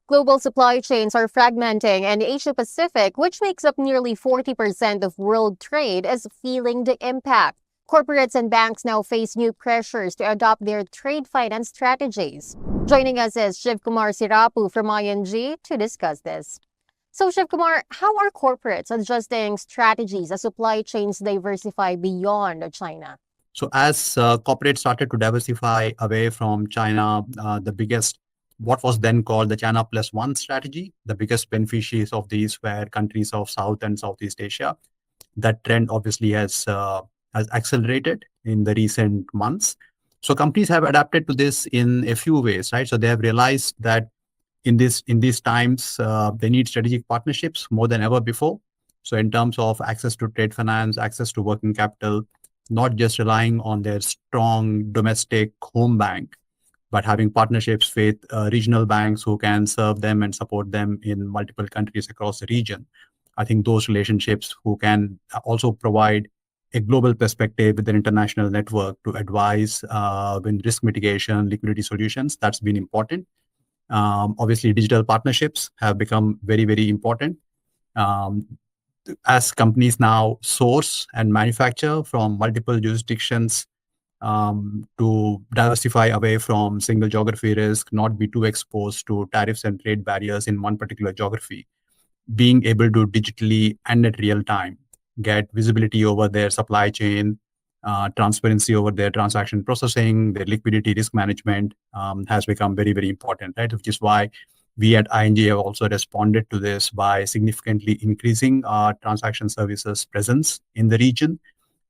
Global supply chains are fragmenting, and Asia Pacific, which makes up nearly 40% of world trade, is feeling the impact. Corporates and banks now face new pressures to adopt their trade finance strategies. Joining us is Shiv Kumar Sirapu from ING to discuss this. So, Shiv Kumar, how are corporates adjusting strategies as supply chains diversify beyond China? So as corporates started to diversify away from China, what was then called the China plus one strategy, the biggest beneficiaries of these were countries of South and Southeast Asia. That trend obviously has accelerated in the recent months. So companies have adapted to this in a few ways, right? So they have realized that in these times, they need strategic partnerships more than ever before. So in terms of access to trade finance, access to working capital, not just relying on their strong domestic home bank, but having partnerships with regional banks who can serve them and support them in multiple countries across the region. I think those relationships who can also provide a global perspective with an international network to advise in risk mitigation, liquidity solutions, that's been important. Obviously, digital partnerships have become very, very important. As companies now source and manufacture from multiple jurisdictions, to diversify away from single geography risk, not be too exposed to tariffs and trade barriers in one particular geography, being able to digitally and at real time get visibility over their supply chain, transparency over their transaction processing, their liquidity risk management has become very, very important, right? Which is why we at ING have also responded to this by significantly increasing our transaction services presence in the region,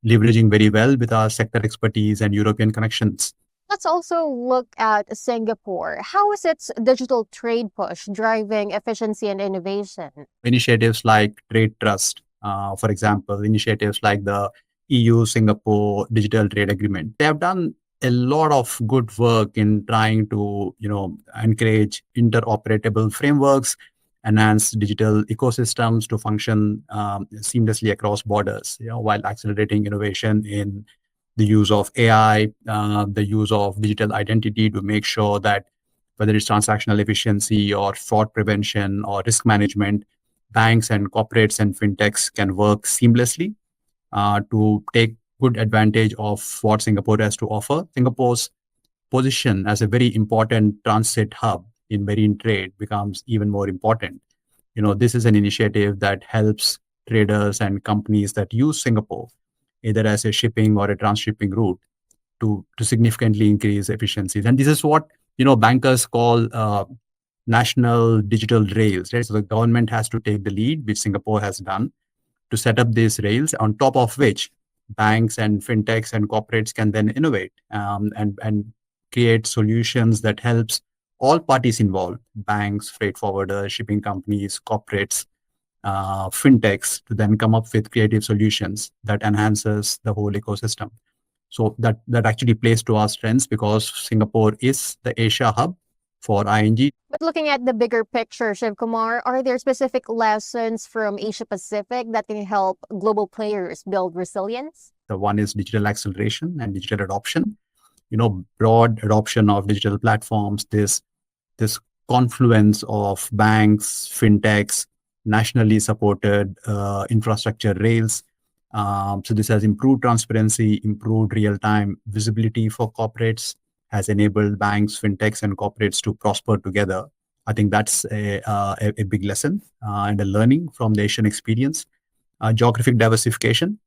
leveraging very well with our sector expertise and European connections. Let's also look at Singapore. How is its digital trade push driving efficiency and innovation? Initiatives like Trade Trust, for example, initiatives like the EU-Singapore Digital Trade Agreement, they have done a lot of good work in trying to, encourage interoperable frameworks, enhance digital ecosystems to function seamlessly across borders, while accelerating innovation in the use of AI, the use of digital identity to make sure that whether it's transactional efficiency or fraud prevention or risk management, banks and corporates and fintechs can work seamlessly to take good advantage of what Singapore has to offer. Singapore's position as a very important transit hub in marine trade becomes even more important. This is an initiative that helps traders and companies that use Singapore either as a shipping or a transshipping route to significantly increase efficiencies. And this is what bankers call national digital rails, right? So the government has to take the lead, which Singapore has done, to set up these rails, on top of which banks and fintechs and corporates can then innovate and create solutions that helps all parties involved: banks, freight forwarders, shipping companies, corporates, fintechs, to then come up with creative solutions that enhances the whole ecosystem. So that actually plays to our strengths because Singapore is the Asia hub for ING. But looking at the bigger picture, Shiv Kumar, are there specific lessons from Asia Pacific that can help global players build resilience? The one is digital acceleration and digital adoption. Broad adoption of digital platforms, this confluence of banks, fintechs, nationally supported infrastructure rails. So this has improved transparency, improved real-time visibility for corporates, has enabled banks, fintechs, and corporates to prosper together. I think that's a big lesson and a learning from the Asian experience. Geographic diversification.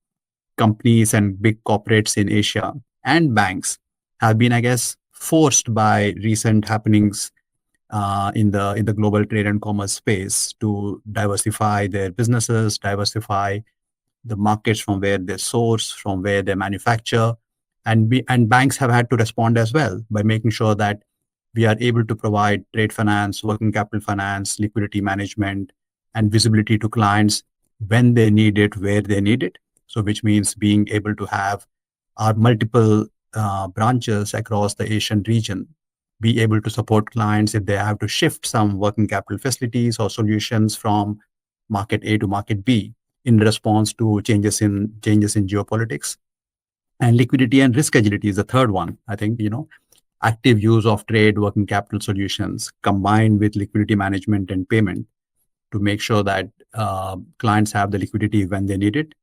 Companies and big corporates in Asia and banks have been, I guess, forced by recent happenings in the global trade and commerce space to diversify their businesses, diversify the markets from where they source, from where they manufacture, and banks have had to respond as well by making sure that we are able to provide trade finance, working capital finance, liquidity management, and visibility to clients when they need it, where they need it. So which means being able to have our multiple branches across the Asian region be able to support clients if they have to shift some working capital facilities or solutions from market A to market B in response to changes in geopolitics. And liquidity and risk agility is the third one. I think, active use of trade working capital solutions combined with liquidity management and payment to make sure that clients have the liquidity when they need it,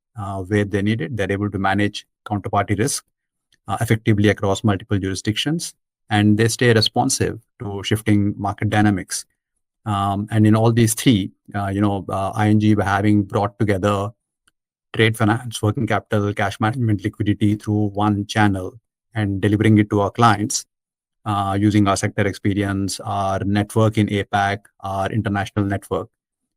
where they need it. They're able to manage counterparty risk effectively across multiple jurisdictions, and they stay responsive to shifting market dynamics. And in all these three, ING having brought together trade finance, working capital, cash management, liquidity through one channel and delivering it to our clients using our sector experience, our network in APAC, our international network,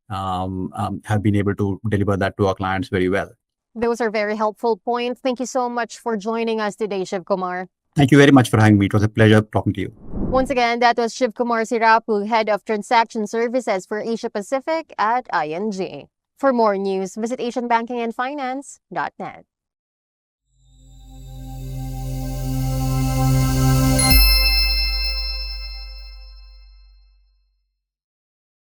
have been able to deliver that to our clients very well. Those are very helpful points. Thank you so much for joining us today, Shiv Kumar. Thank you very much for having me. It was a pleasure talking to you. Once again, that was Shiv Kumar Sirapu, Head of Transaction Services for Asia Pacific at ING. For more news, visit asianbankingandfinance.net.